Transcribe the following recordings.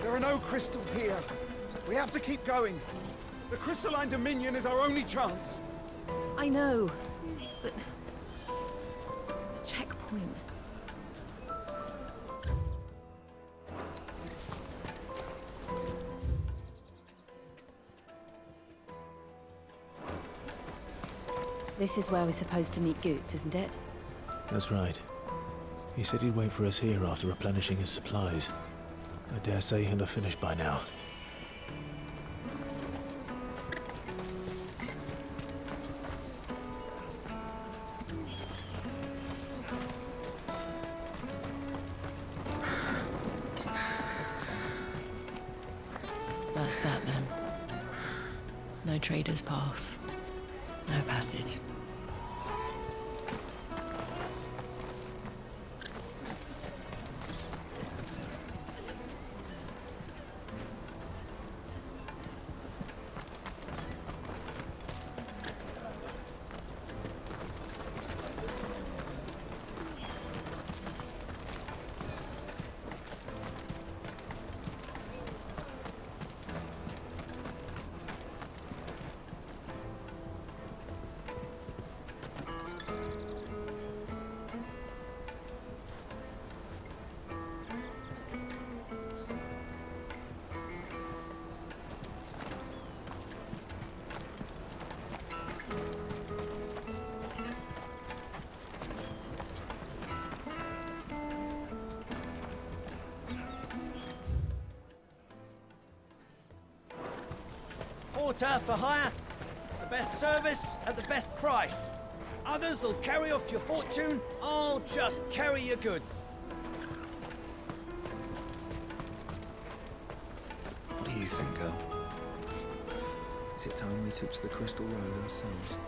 There are no crystals here. We have to keep going. The crystalline dominion is our only chance. I know, but... the checkpoint... This is where we're supposed to meet Goots, isn't it? That's right. He said he'd wait for us here after replenishing his supplies. I dare say he'll have finished by now. That's that then. No trader's pass. No passage. Porter for hire. The best service at the best price. Others will carry off your fortune. I'll just carry your goods. What do you think, girl? Is it time we took to the Crystal Road ourselves?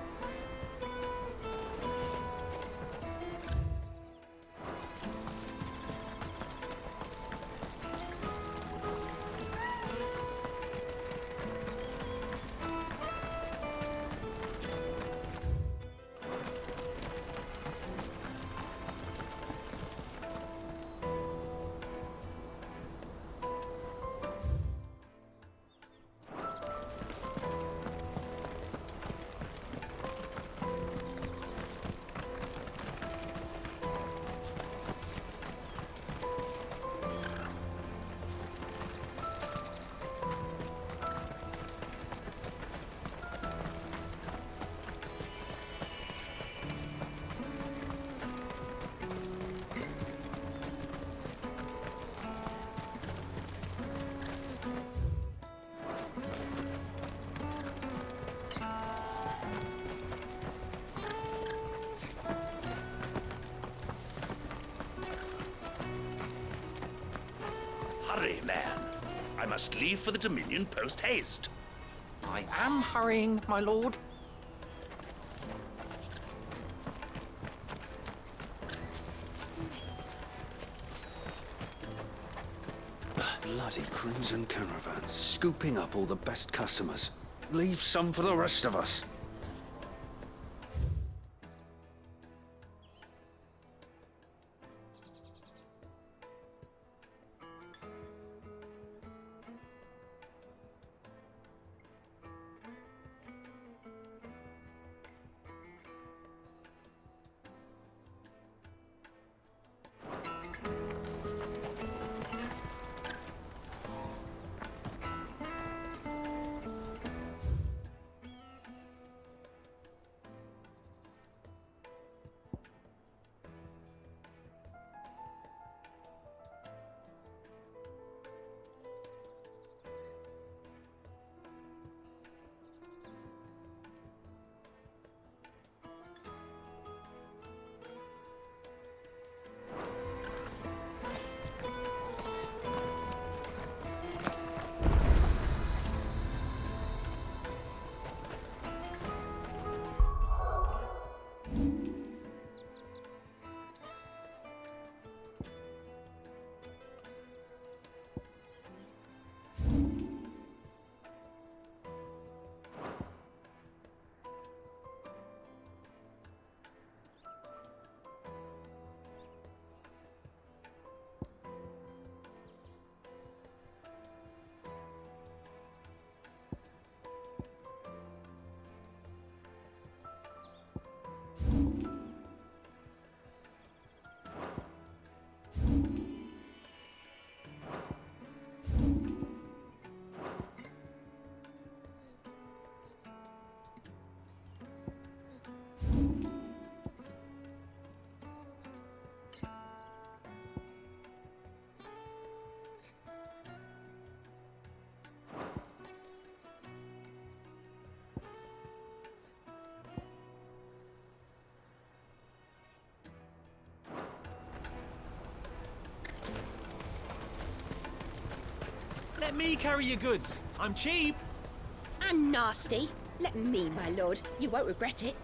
Hurry, man. I must leave for the Dominion post-haste. I am hurrying, my lord. Bloody crimson caravans, scooping up all the best customers. Leave some for the rest of us. Let me carry your goods. I'm cheap. And nasty. Let me, my lord. You won't regret it.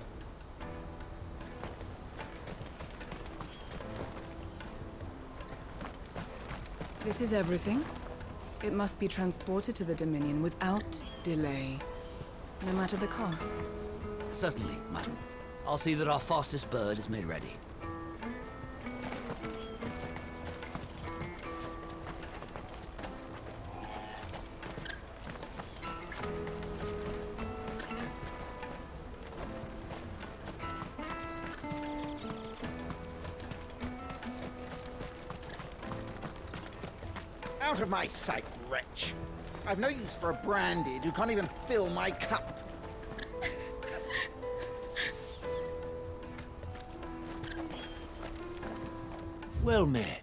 This is everything. It must be transported to the Dominion without delay, no matter the cost. Certainly, madam. I'll see that our fastest bird is made ready. Out of my sight, wretch. I've no use for a branded who can't even fill my cup. Well met.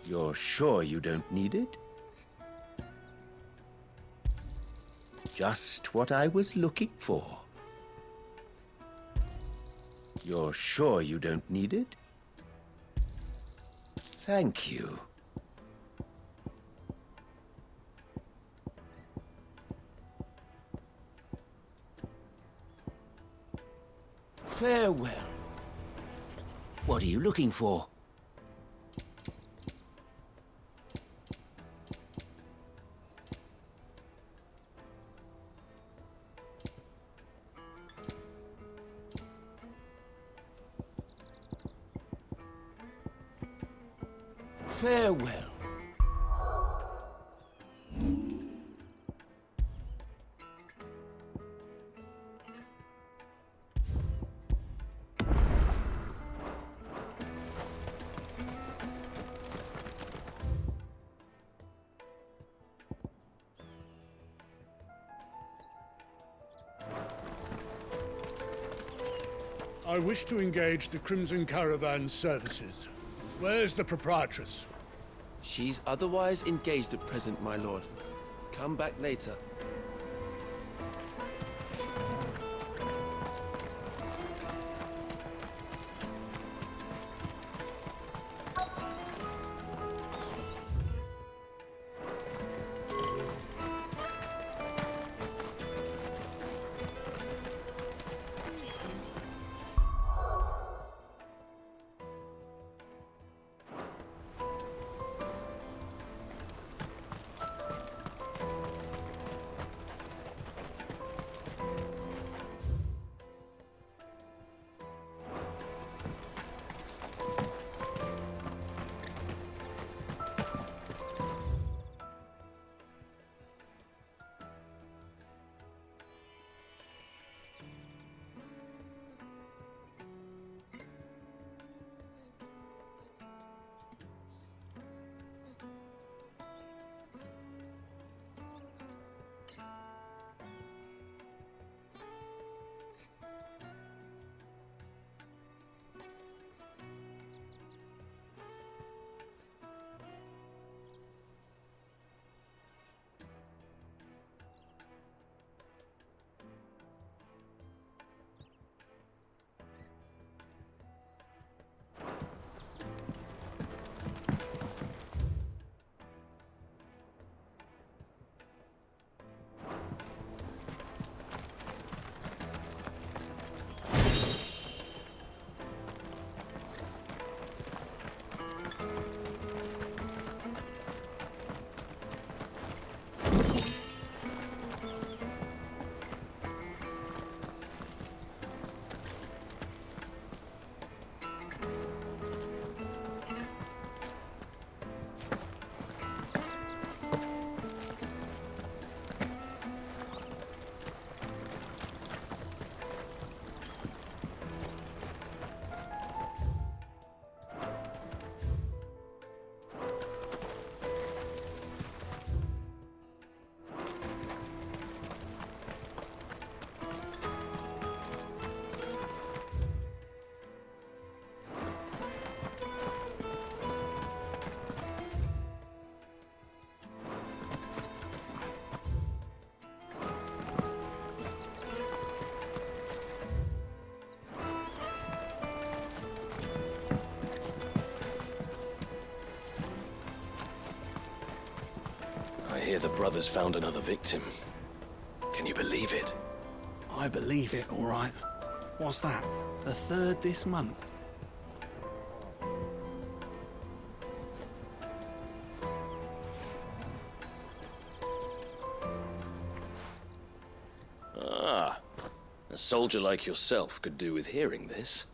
You're sure you don't need it? Just what I was looking for. You're sure you don't need it? Thank you. Farewell. What are you looking for? Farewell. I wish to engage the Crimson Caravan's services. Where's the proprietress? She's otherwise engaged at present, my lord. Come back later. hear the brothers found another victim. Can you believe it? I believe it, all right. What's that? The third this month? Ah, a soldier like yourself could do with hearing this.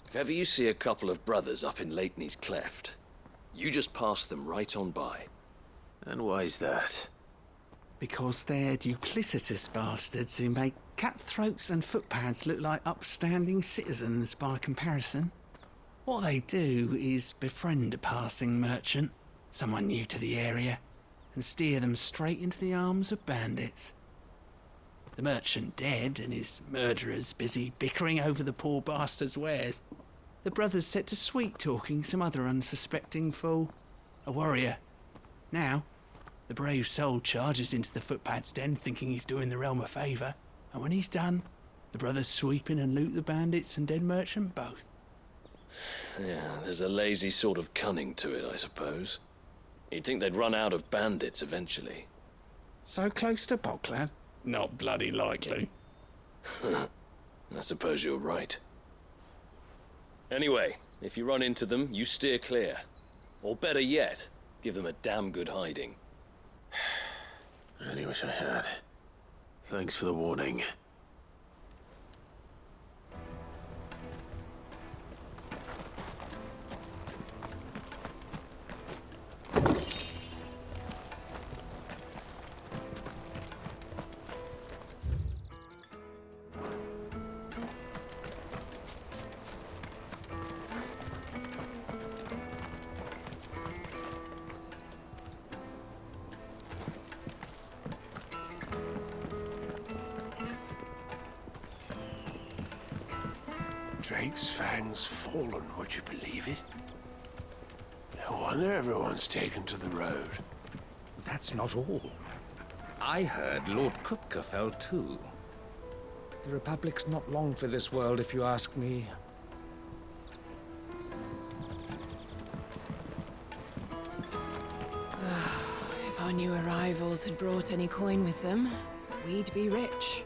If ever you see a couple of brothers up in Lateney's Cleft, you just pass them right on by. And why is that? Because they're duplicitous bastards who make cutthroats and footpads look like upstanding citizens by comparison. What they do is befriend a passing merchant, someone new to the area, and steer them straight into the arms of bandits. The merchant dead and his murderers busy bickering over the poor bastard's wares. The brothers set to sweet-talking some other unsuspecting fool, a warrior. Now, the brave soul charges into the footpad's den thinking he's doing the realm a favour, and when he's done, the brothers sweep in and loot the bandits and dead merchant both. Yeah, there's a lazy sort of cunning to it, I suppose. You'd think they'd run out of bandits eventually. So close to Bogland? Not bloody likely. I suppose you're right. Anyway, if you run into them, you steer clear. Or better yet, give them a damn good hiding. I really wish I had. Thanks for the warning. Drake's Fang's fallen, would you believe it? No wonder everyone's taken to the road. That's not all. I heard Lord Kupka fell too. The Republic's not long for this world, if you ask me. If our new arrivals had brought any coin with them, we'd be rich.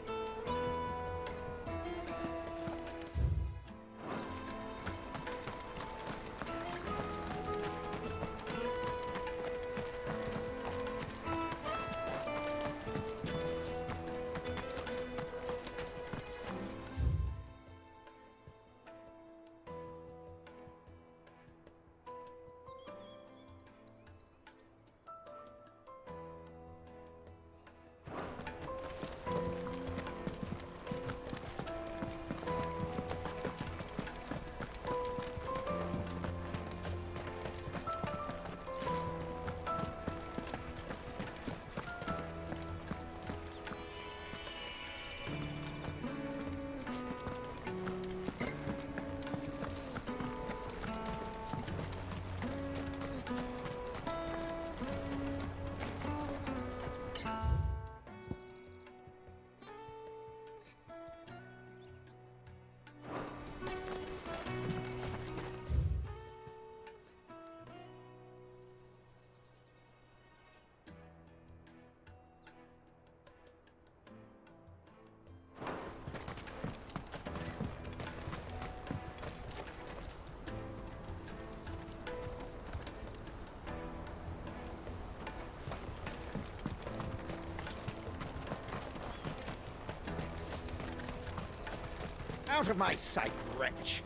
Out of my sight, wretch!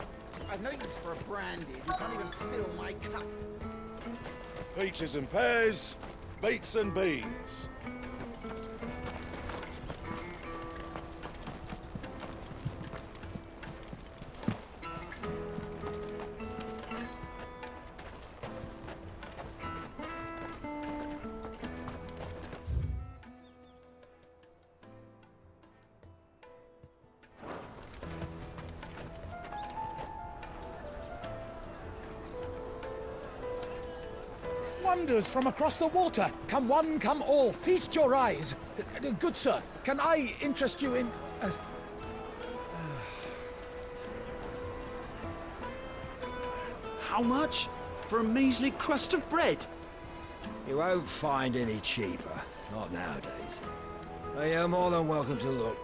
I've no use for a brandy. You can't even fill my cup. Peaches and pears, beets and beans. Wonders from across the water. Come one, come all, feast your eyes. Good sir, can I interest you in... How much? For a measly crust of bread? You won't find any cheaper. Not nowadays. They are more than welcome to look.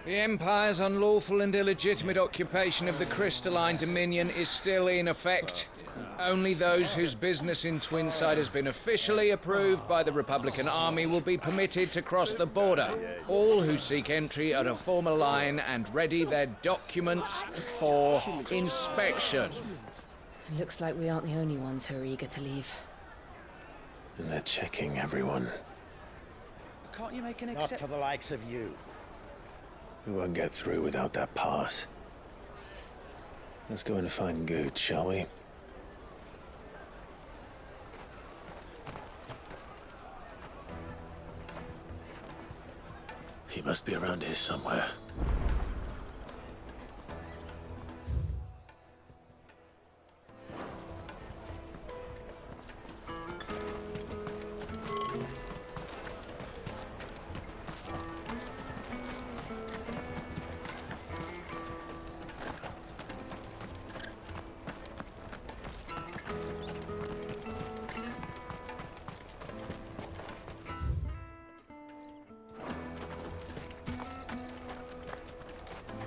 The Empire's unlawful and illegitimate occupation of the crystalline dominion is still in effect. Only those whose business in Twinside has been officially approved by the Republican Army will be permitted to cross the border. All who seek entry are to form a line and ready their documents for inspection. It looks like we aren't the only ones who are eager to leave. And they're checking everyone. Can't you make an exception? Not for the likes of you. We won't get through without that pass. Let's go and find Gooch, shall we? He must be around here somewhere.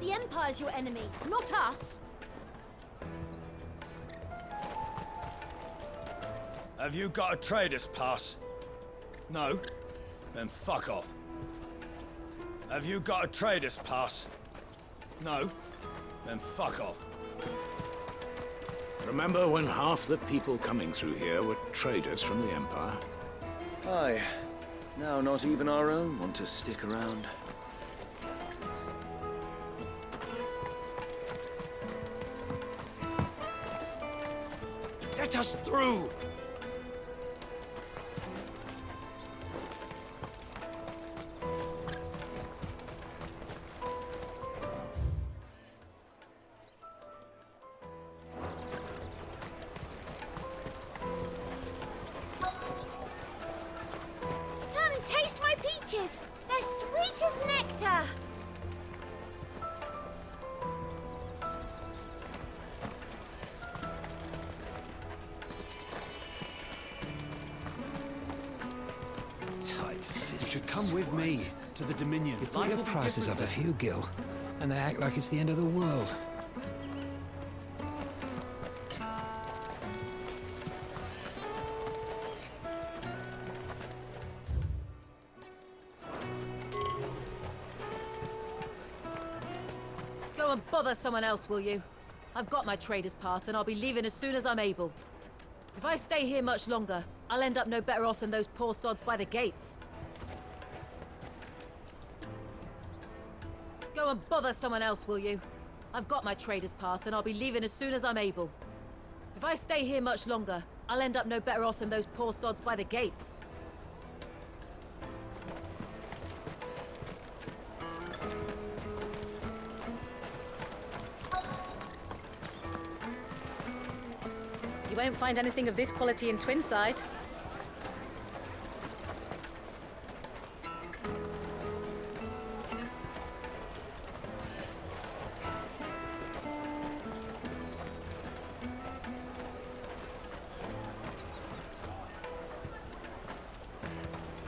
The Empire's your enemy, not us. Have you got a trader's pass? No? Then fuck off. Have you got a trader's pass? No? Then fuck off. Remember when half the people coming through here were traders from the Empire? Aye. Now not even our own want to stick around. Let us through! Come, taste my peaches! They're sweet as nectar! You should come with me to the Dominion. You put your prices up a few, Gil, and they act like it's the end of the world. Go and bother someone else, will you? I've got my trader's pass and I'll be leaving as soon as I'm able. If I stay here much longer, I'll end up no better off than those poor sods by the gates. Go and bother someone else, will you? I've got my trader's pass and I'll be leaving as soon as I'm able. If I stay here much longer, I'll end up no better off than those poor sods by the gates. You won't find anything of this quality in Twinside.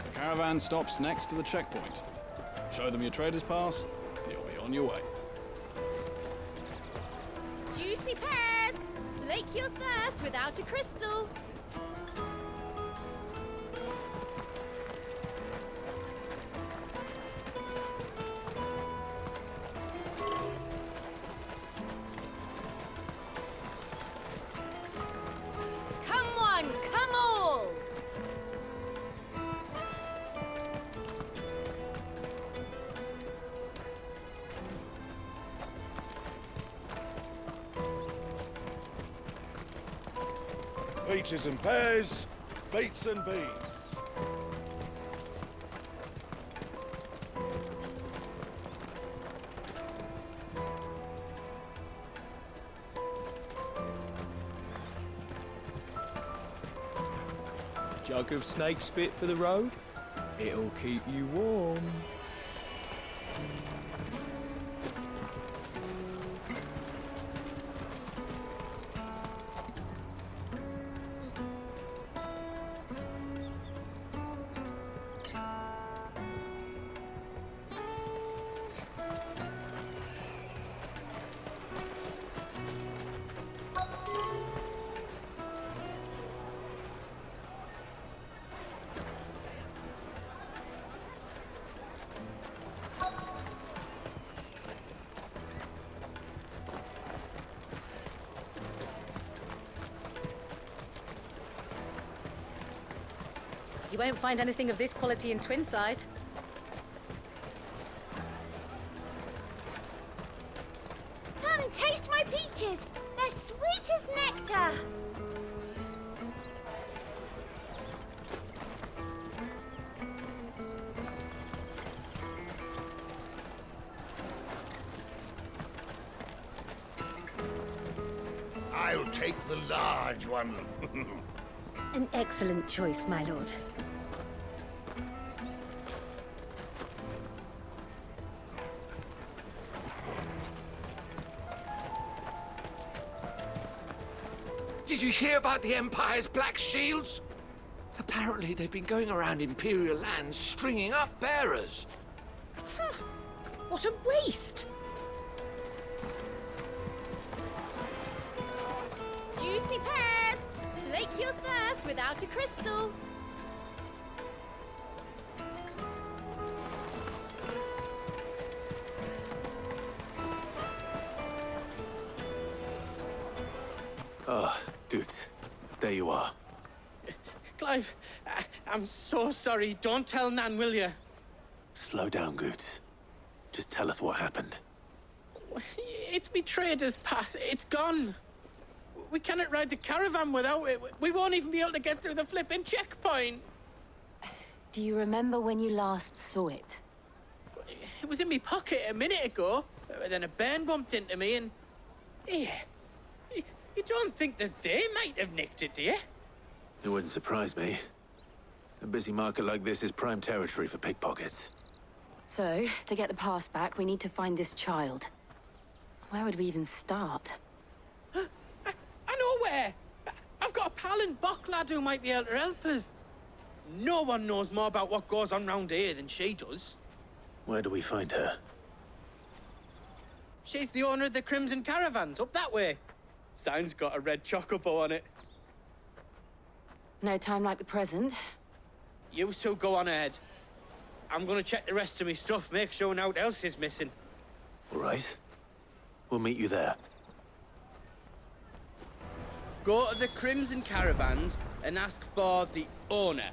The caravan stops next to the checkpoint. Show them your trader's pass, you'll be on your way. Juicy pears! Slake your thirst without a crystal. Come one, come all! Peaches and pears, beets and beans. Jug of snake spit for the road? It'll keep you warm. You won't find anything of this quality in Twinside. Come and taste my peaches. They're sweet as nectar. I'll take the large one. An excellent choice, my lord. Did you hear about the Empire's Black Shields? Apparently they've been going around Imperial lands stringing up bearers. What a waste! Juicy pears. Slake your thirst without a crystal. Ah, good. There you are. Clive, I'm so sorry. Don't tell Nan, will you? Slow down, Goods. Just tell us what happened. It's me trader's pass. It's gone. We cannot ride the caravan without it. We won't even be able to get through the flipping checkpoint. Do you remember when you last saw it? It was in my pocket a minute ago. Then a bairn bumped into me and... Yeah. You don't think that they might have nicked it, do you? It wouldn't surprise me. A busy market like this is prime territory for pickpockets. So, to get the pass back, we need to find this child. Where would we even start? I know where! I've got a pal in Bock lad who might be able to help us. No one knows more about what goes on round here than she does. Where do we find her? She's the owner of the Crimson Caravans, up that way. Sign's got a red chocobo on it. No time like the present. You two go on ahead. I'm gonna check the rest of my stuff, make sure no one else is missing. All right. We'll meet you there. Go to the Crimson Caravans and ask for the owner.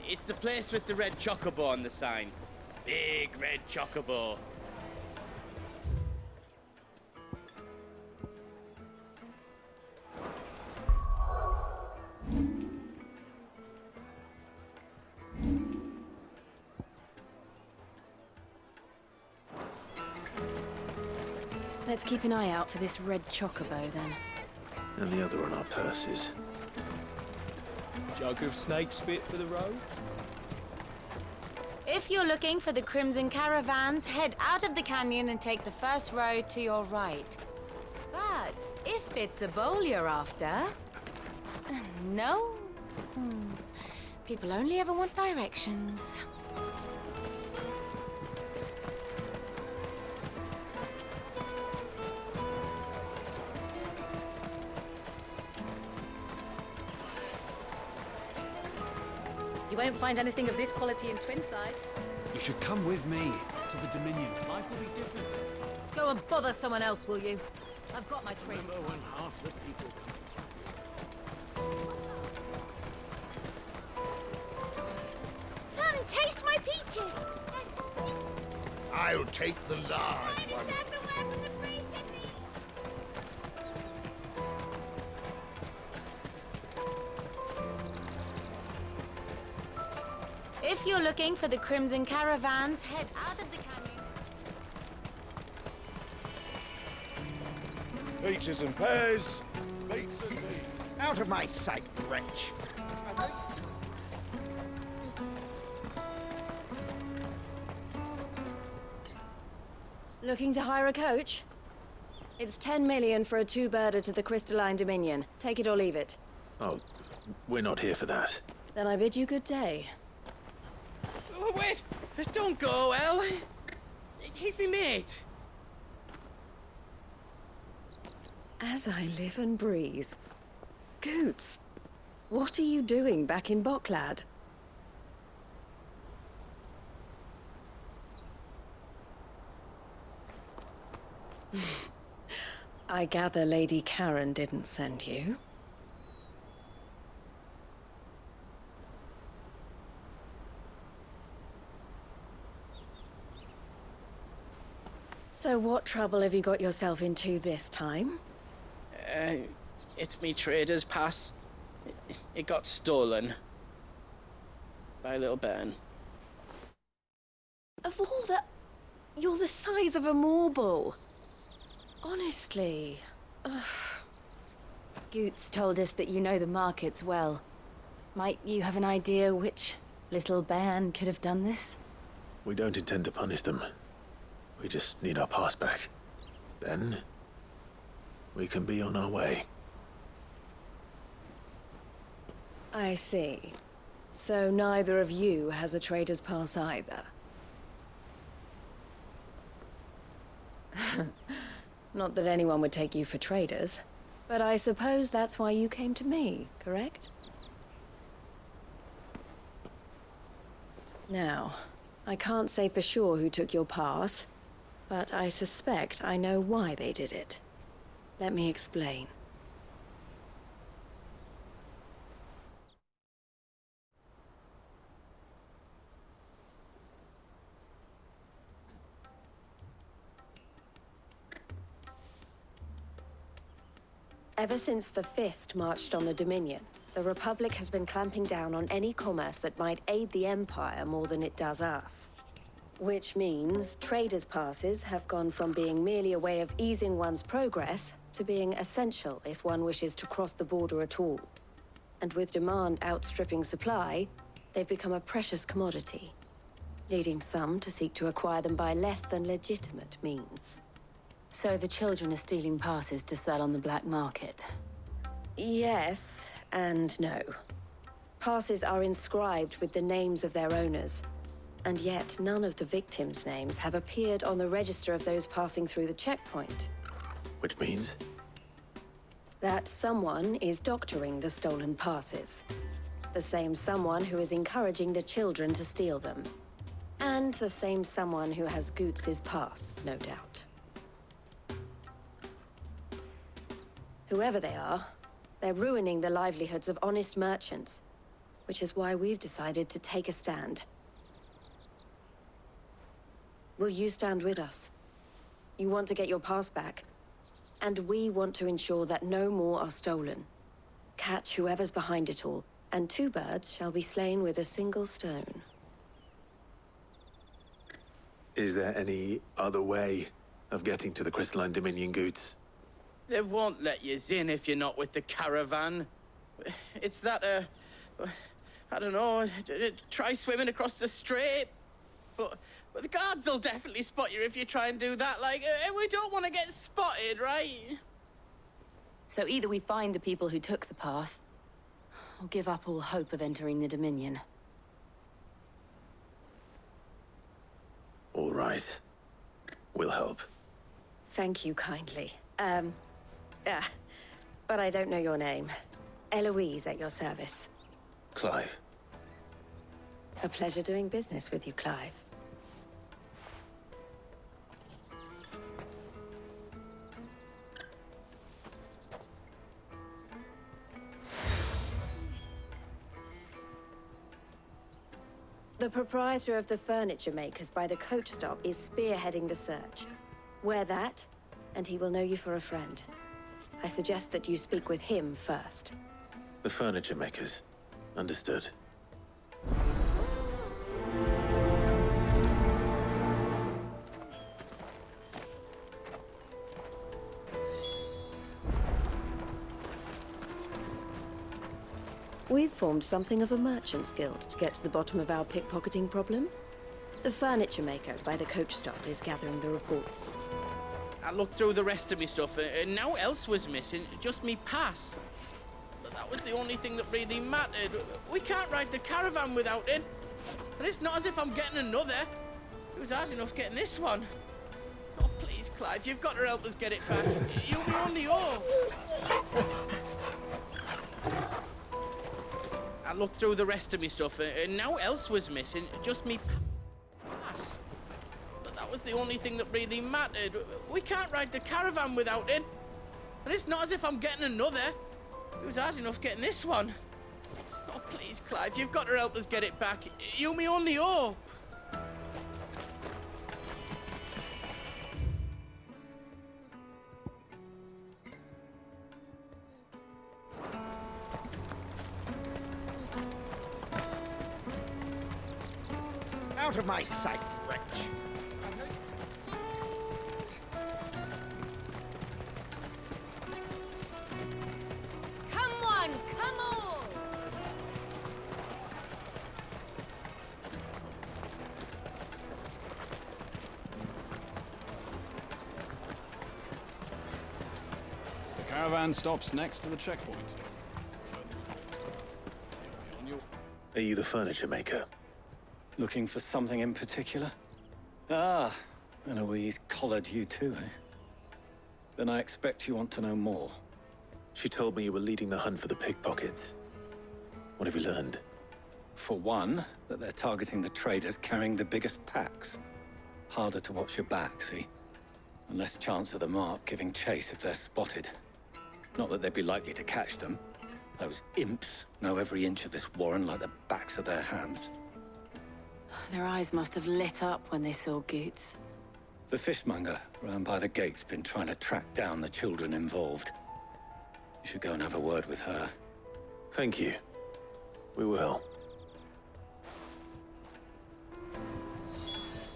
It's the place with the red chocobo on the sign. Big red chocobo. Let's keep an eye out for this red chocobo, then. And the other on our purses. Jug of snake spit for the road? If you're looking for the Crimson Caravans, head out of the canyon and take the first road to your right. But if it's a bowl you're after... No? People only ever want directions. You won't find anything of this quality in Twinside. You should come with me to the Dominion. Life will be different. Go and bother someone else, will you? I've got my trains. Remember when half the people Come and taste my peaches. They're sweet. I'll take the large one. Everywhere from the free city. If you're looking for the Crimson Caravans, head out of the canyon. Peaches and pears. Meats and meat. Out of my sight, wretch. Looking to hire a coach? It's 10 million for a two-birder to the Crystalline Dominion. Take it or leave it. Oh, we're not here for that. Then I bid you good day. Oh, wait! Don't go, El. He's me mate. As I live and breathe. Goots, what are you doing back in Bocklad? I gather Lady Karen didn't send you. So what trouble have you got yourself into this time? It's me trader's pass. It got stolen. By little Ben. Of all the... You're the size of a marble. Honestly. Ugh. Goots told us that you know the markets well. Might you have an idea which little bairn could have done this? We don't intend to punish them. We just need our pass back. Then, we can be on our way. I see. So neither of you has a trader's pass either. Not that anyone would take you for traders, but I suppose that's why you came to me, correct? Now, I can't say for sure who took your pass, but I suspect I know why they did it. Let me explain. Ever since the Fist marched on the Dominion, the Republic has been clamping down on any commerce that might aid the Empire more than it does us. Which means traders' passes have gone from being merely a way of easing one's progress to being essential if one wishes to cross the border at all. And with demand outstripping supply, they've become a precious commodity, leading some to seek to acquire them by less than legitimate means. So the children are stealing passes to sell on the black market? Yes, and no. Passes are inscribed with the names of their owners, and yet none of the victims' names have appeared on the register of those passing through the checkpoint. Which means? That someone is doctoring the stolen passes. The same someone who is encouraging the children to steal them. And the same someone who has Goots' pass, no doubt. Whoever they are, they're ruining the livelihoods of honest merchants, which is why we've decided to take a stand. Will you stand with us? You want to get your pass back, and we want to ensure that no more are stolen. Catch whoever's behind it all, and two birds shall be slain with a single stone. Is there any other way of getting to the Crystalline Dominion, Goots? They won't let you in if you're not with the caravan. It's that, I don't know, try swimming across the strait. But the guards will definitely spot you if you try and do that. Like, we don't want to get spotted, right? So either we find the people who took the pass, or give up all hope of entering the Dominion. All right. We'll help. Thank you kindly. But I don't know your name. Eloise at your service. Clive. A pleasure doing business with you, Clive. The proprietor of the furniture makers by the coach stop is spearheading the search. Wear that, and he will know you for a friend. I suggest that you speak with him first. The furniture makers. Understood. We've formed something of a merchant's guild to get to the bottom of our pickpocketing problem. The furniture maker by the coach stop is gathering the reports. I looked through the rest of me stuff, and now else was missing, just me pass. But that was the only thing that really mattered. We can't ride the caravan without it. And it's not as if I'm getting another. It was hard enough getting this one. Oh, please, Clive, you've got to help us get it back. You'll be on the hook. I looked through the rest of me stuff, and now else was missing, just me pass. But that was the only thing that really mattered. We can't ride the caravan without it. And it's not as if I'm getting another. It was hard enough getting this one. Oh, please, Clive, you've got to help us get it back. You're my only hope. Out of my sight, wretch! Come on, come on! The caravan stops next to the checkpoint. Are you the furniture maker? Looking for something in particular? Ah, Eloise collared you too, eh? Then I expect you want to know more. She told me you were leading the hunt for the pickpockets. What have you learned? For one, that they're targeting the traders carrying the biggest packs. Harder to watch your back, see? And less chance of the mark giving chase if they're spotted. Not that they'd be likely to catch them. Those imps know every inch of this warren like the backs of their hands. Their eyes must have lit up when they saw Goots. The fishmonger round by the gate's been trying to track down the children involved. You should go and have a word with her. Thank you. We will.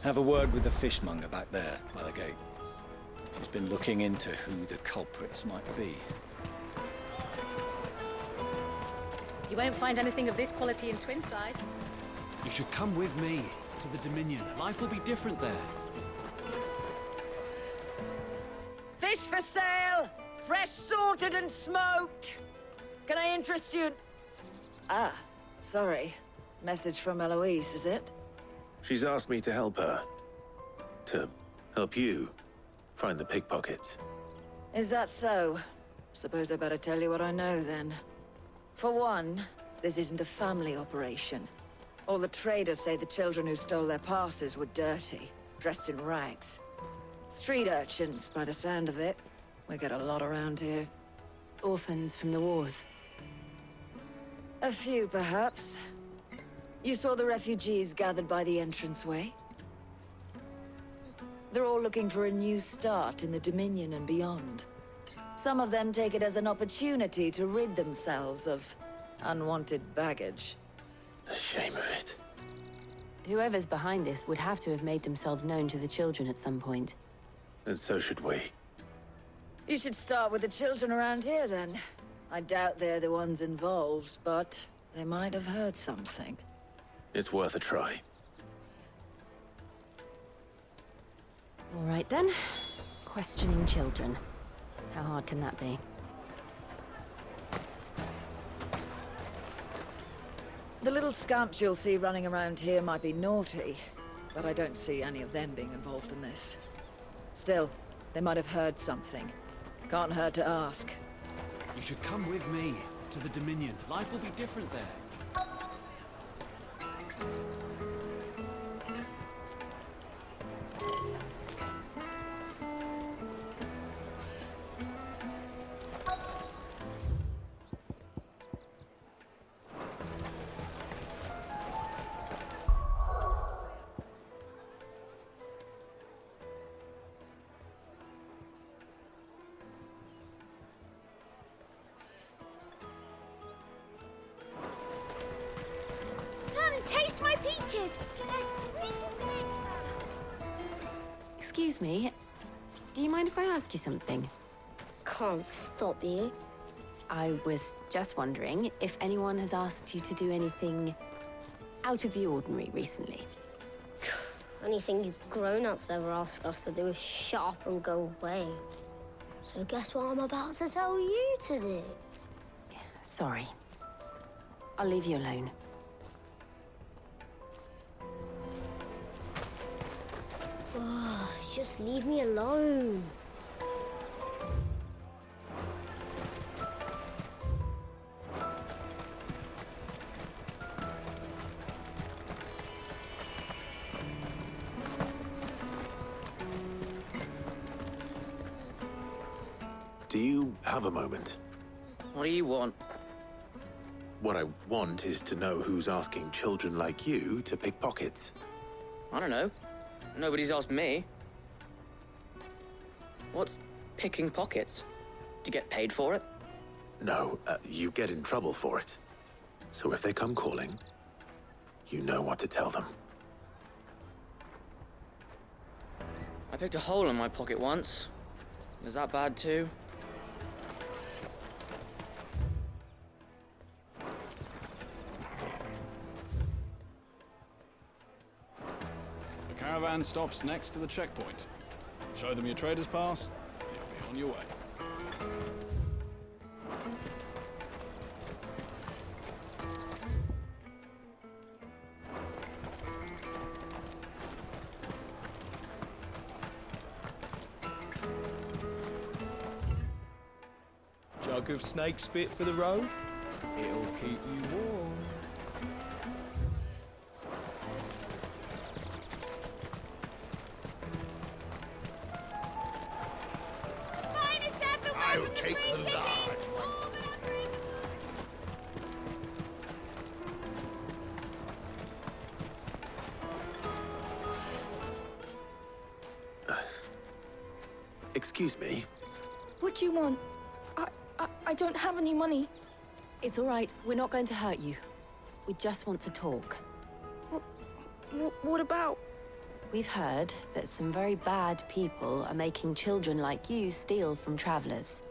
Have a word with the fishmonger back there by the gate. She's been looking into who the culprits might be. You won't find anything of this quality in Twinside. You should come with me to the Dominion. Life will be different there. Fish for sale! Fresh salted and smoked! Can I interest you? Ah, sorry. Message from Eloise, is it? She's asked me to help her. To help you find the pickpockets. Is that so? Suppose I better tell you what I know then. For one, this isn't a family operation. All the traders say the children who stole their passes were dirty, dressed in rags. Street urchins, by the sound of it. We get a lot around here. Orphans from the wars. A few, perhaps. You saw the refugees gathered by the entranceway? They're all looking for a new start in the Dominion and beyond. Some of them take it as an opportunity to rid themselves of unwanted baggage. The shame of it. Whoever's behind this would have to have made themselves known to the children at some point. And so should we. You should start with the children around here, then. I doubt they're the ones involved, but they might have heard something. It's worth a try. All right, then. Questioning children. How hard can that be? The little scamps you'll see running around here might be naughty, but I don't see any of them being involved in this. Still, they might have heard something. Can't hurt to ask. You should come with me to the Dominion. Life will be different there. Taste my peaches! They're sweet as nectar! Excuse me. Do you mind if I ask you something? Can't stop you. I was just wondering if anyone has asked you to do anything out of the ordinary recently. Only thing you grown-ups ever ask us to do is shut up and go away. So guess what I'm about to tell you to do? Sorry. I'll leave you alone. Just leave me alone. Do you have a moment? What do you want? What I want is to know who's asking children like you to pick pockets. I don't know. Nobody's asked me. What's picking pockets? Do you get paid for it? No, you get in trouble for it. So if they come calling, you know what to tell them. I picked a hole in my pocket once. Was that bad too? The caravan stops next to the checkpoint. Show them your trader's pass, you'll be on your way. Jug of snake spit for the road? It'll keep you warm. I'll take the lard. Excuse me? What do you want? I don't have any money. It's all right. We're not going to hurt you. We just want to talk. What about? We've heard that some very bad people are making children like you steal from travelers.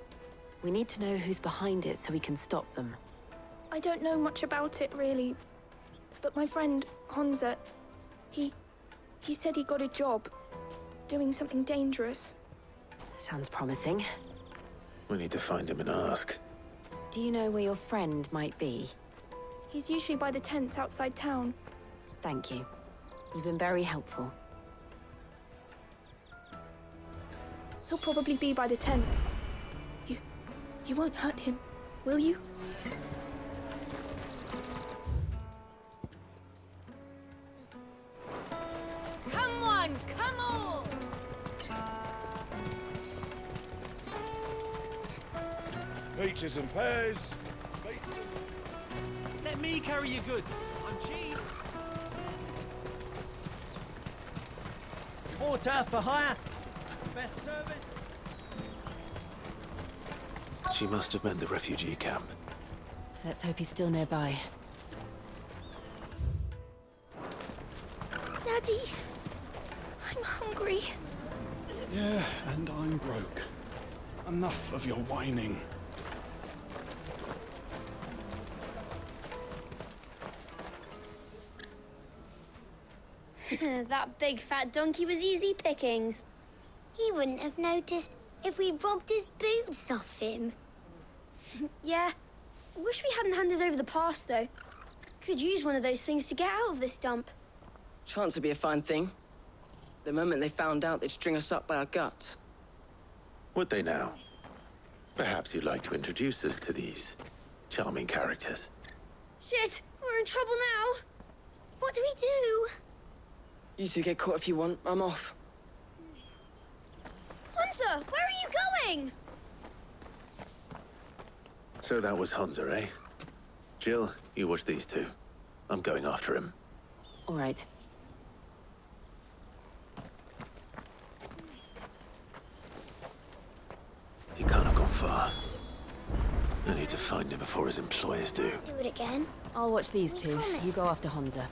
We need to know who's behind it so we can stop them. I don't know much about it, really. But my friend, Honza, he said he got a job doing something dangerous. Sounds promising. We need to find him and ask. Do you know where your friend might be? He's usually by the tents outside town. Thank you. You've been very helpful. He'll probably be by the tents. You won't hurt him, will you? Come on, come on! Peaches and pears. Let me carry your goods. I'm cheap. Porter for hire. Best service. She must have meant the refugee camp. Let's hope he's still nearby. Daddy, I'm hungry. Yeah, and I'm broke. Enough of your whining. That big fat donkey was easy pickings. He wouldn't have noticed if we robbed his boots off him. Yeah. Wish we hadn't handed over the pass, though. Could use one of those things to get out of this dump. Chance would be a fine thing. The moment they found out, they'd string us up by our guts. Would they now? Perhaps you'd like to introduce us to these charming characters. Shit, we're in trouble now. What do we do? You two get caught if you want. I'm off. Hunter, where are you going? So that was Hunter, eh? Jill, you watch these two. I'm going after him. All right. He can't have gone far. I need to find him before his employers do. Do it again. I'll watch these two. You go after Honza.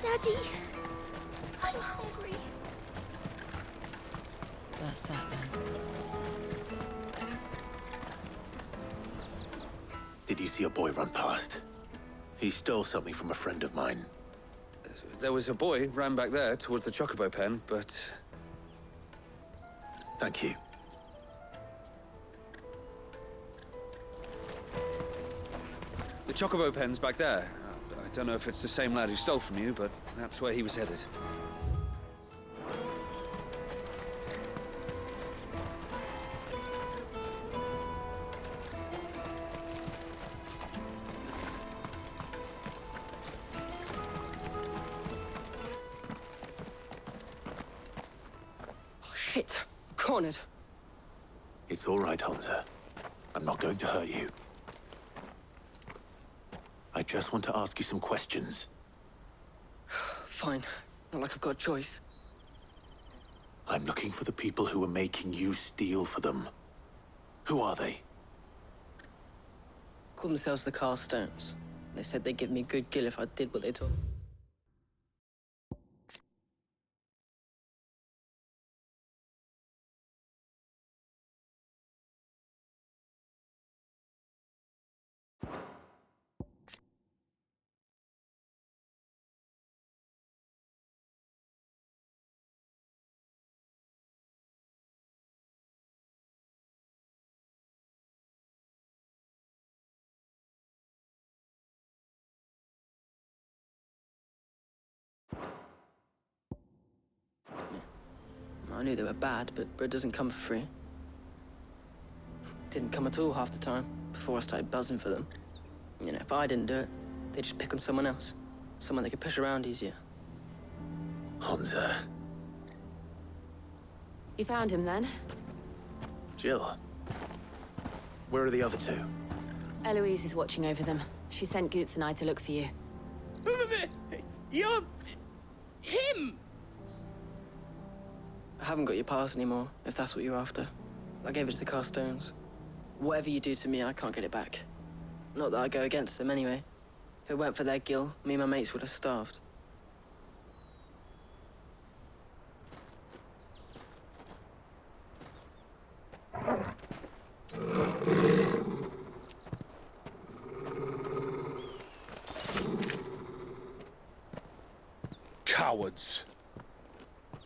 Daddy, I'm hungry. What's that then? Did you see a boy run past? He stole something from a friend of mine. There was a boy ran back there towards the chocobo pen, but... Thank you. The chocobo pen's back there. I don't know if it's the same lad who stole from you, but that's where he was headed. Shit. Cornered. It's all right, Hansa. I'm not going to hurt you. I just want to ask you some questions. Fine. Not like I've got a choice. I'm looking for the people who are making you steal for them. Who are they? Call themselves the Carstones. They said they'd give me good gill if I did what they told me. I knew they were bad, but bread doesn't come for free. Didn't come at all half the time, before I started buzzing for them. You know, if I didn't do it, they'd just pick on someone else. Someone they could push around easier. Hansa. You found him then? Jill. Where are the other two? Eloise is watching over them. She sent Goots and I to look for you. You're... him! I haven't got your pass anymore, if that's what you're after. I gave it to the Carstones. Whatever you do to me, I can't get it back. Not that I go against them anyway. If it weren't for their gill, me and my mates would have starved. Cowards.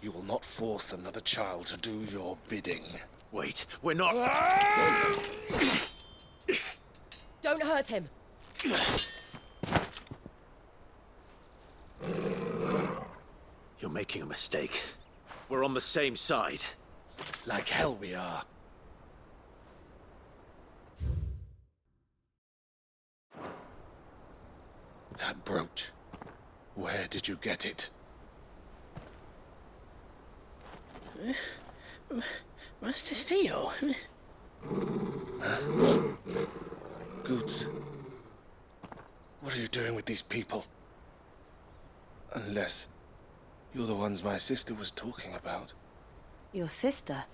You will not force another child to do your bidding. Wait, we're not... Don't hurt him! You're making a mistake. We're on the same side. Like hell we are. That brooch. Where did you get it? Master Theo? Goots. What are you doing with these people? Unless you're the ones my sister was talking about. Your sister?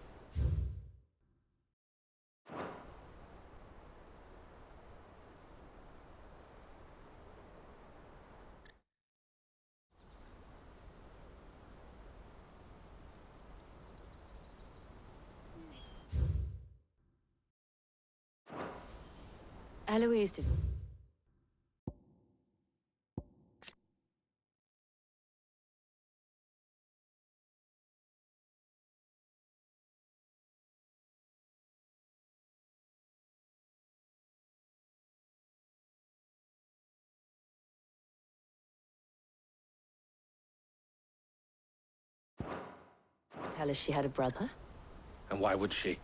Eloise did... Tell us she had a brother? And why would she?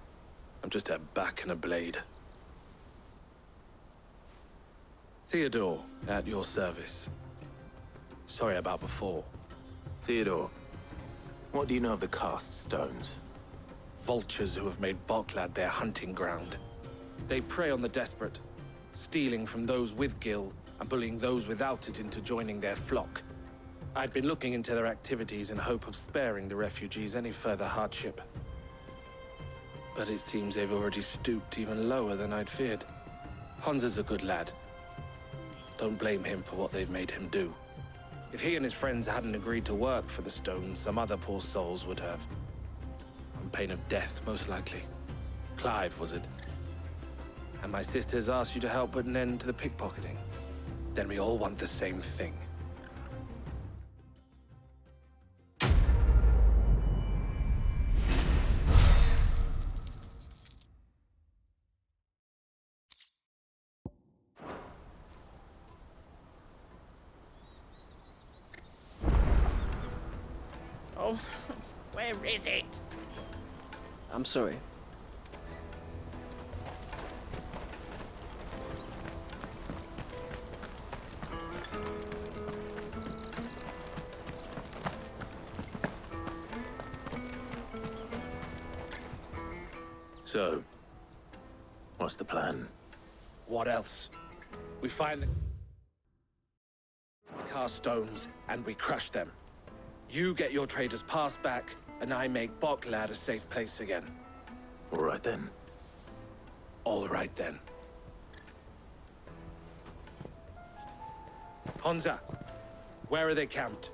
I'm just her back and a blade. Theodore, at your service. Sorry about before. Theodore, what do you know of the Cast Stones? Vultures who have made Boklad their hunting ground. They prey on the desperate, stealing from those with gill and bullying those without it into joining their flock. I'd been looking into their activities in hope of sparing the refugees any further hardship. But it seems they've already stooped even lower than I'd feared. Hansa's a good lad. Don't blame him for what they've made him do. If he and his friends hadn't agreed to work for the Stones, some other poor souls would have. I'm pain of death, most likely. Clive, was it? And my sisters asked you to help put an end to the pickpocketing. Then we all want the same thing. Oh, where is it? I'm sorry. So, what's the plan? What else? We find the cast stones and we crush them. You get your trader's pass back, and I make Boklad a safe place again. All right then. All right then. Honza, where are they camped?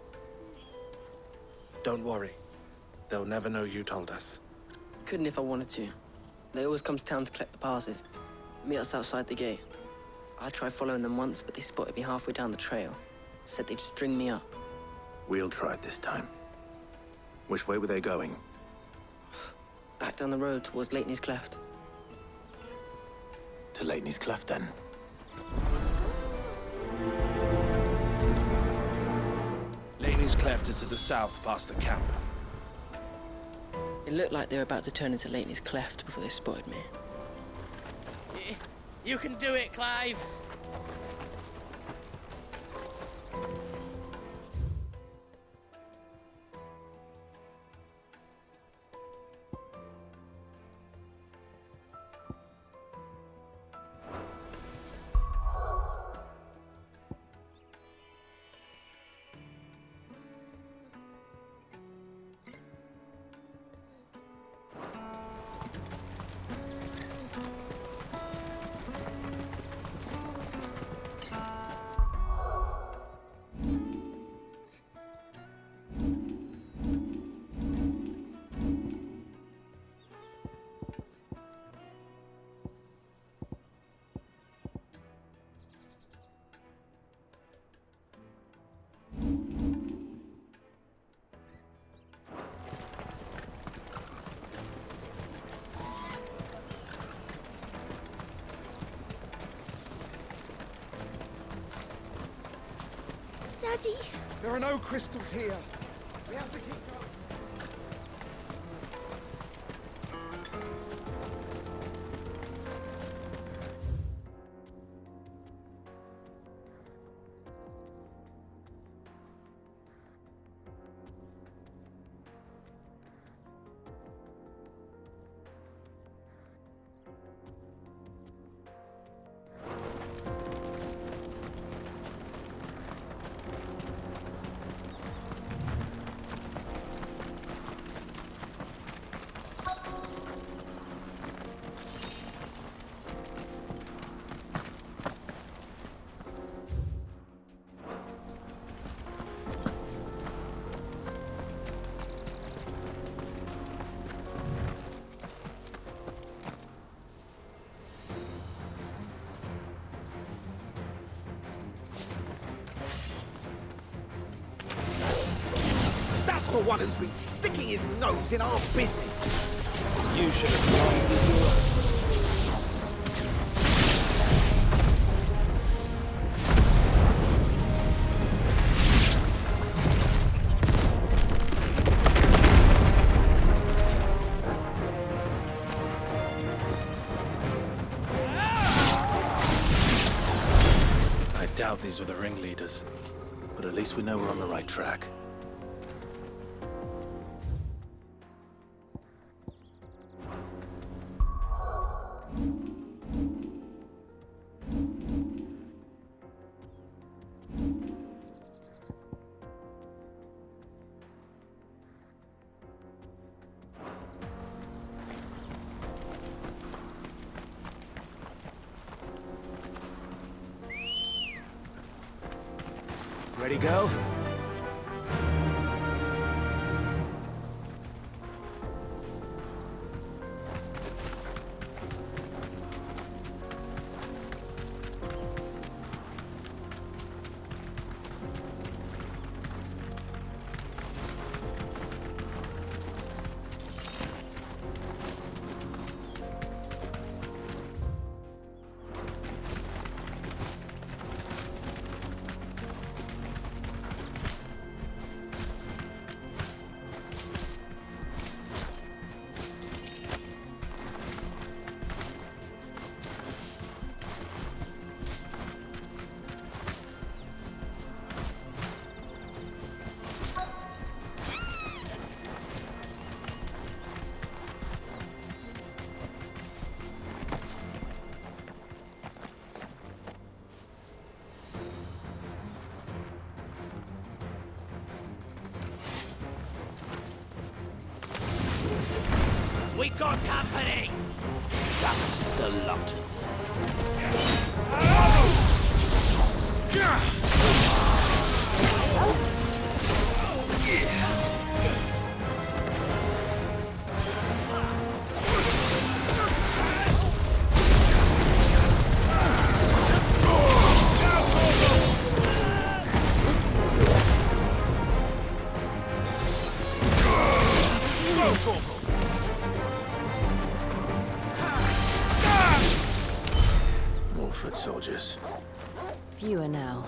Don't worry. They'll never know you told us. Couldn't if I wanted to. They always come to town to collect the passes. Meet us outside the gate. I tried following them once, but they spotted me halfway down the trail. Said they'd string me up. We'll try it this time. Which way were they going? Back down the road towards Leitney's Cleft. To Leitney's Cleft, then. Leitney's Cleft is to the south, past the camp. It looked like they were about to turn into Leitney's Cleft before they spotted me. You can do it, Clive! Daddy! There are no crystals here. We have to keep going. That's the one who's been sticking his nose in our business. You should have minded your... I doubt these were the ringleaders. But at least we know we're on the right track. Ready, girl? got company! That's the lot of More foot soldiers. Fewer now.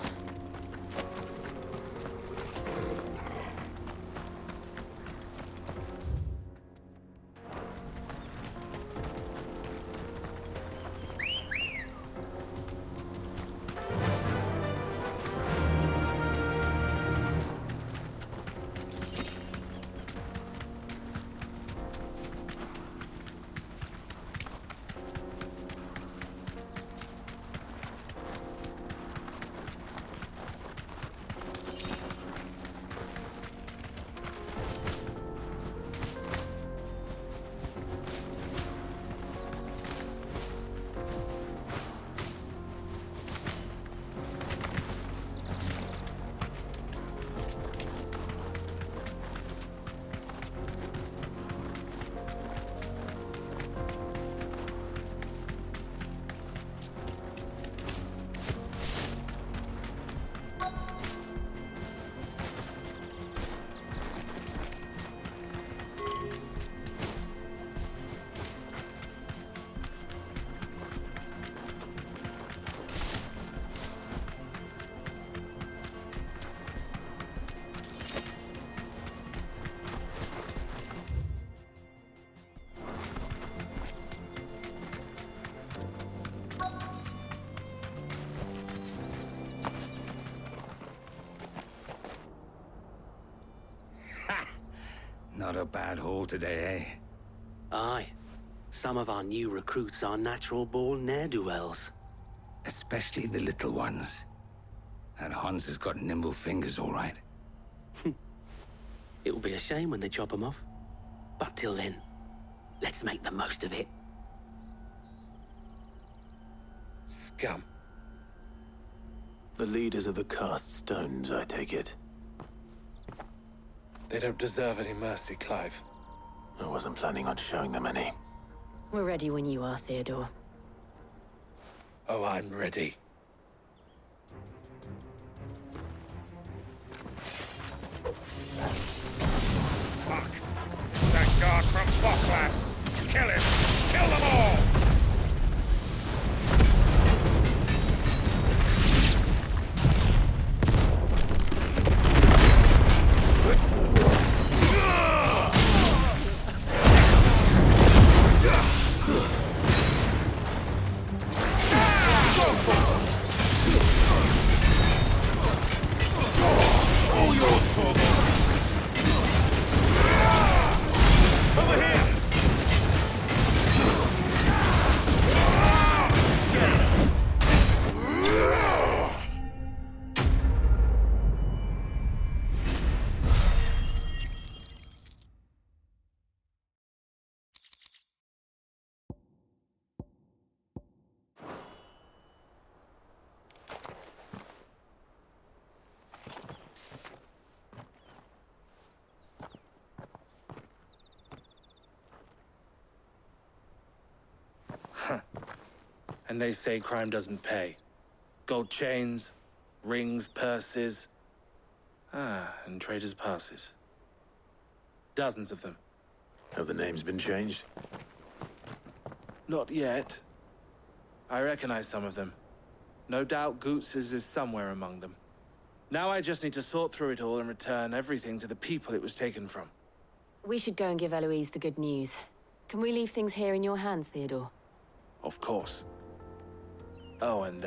Not a bad haul today, eh? Aye. Some of our new recruits are natural-born ne'er-do-wells. Especially the little ones. That Hans has got nimble fingers, all right. It will be a shame when they chop them off. But till then, let's make the most of it. Scum. The leaders of the cast stones, I take it. They don't deserve any mercy, Clive. I wasn't planning on showing them any. We're ready when you are, Theodore. Oh, I'm ready. Fuck! That guard from Bocklad! Kill him! Kill them all! And they say crime doesn't pay. Gold chains, rings, purses. And traders' passes. Dozens of them. Have the names been changed? Not yet. I recognize some of them. No doubt Goots's is somewhere among them. Now I just need to sort through it all and return everything to the people it was taken from. We should go and give Eloise the good news. Can we leave things here in your hands, Theodore? Of course. Oh, and,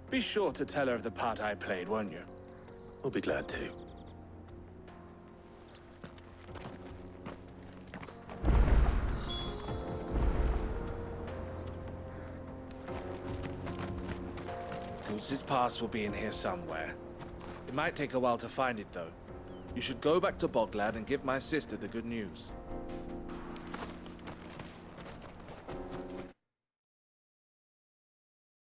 be sure to tell her of the part I played, won't you? We'll be glad to. Goots's pass will be in here somewhere. It might take a while to find it, though. You should go back to Boglad and give my sister the good news.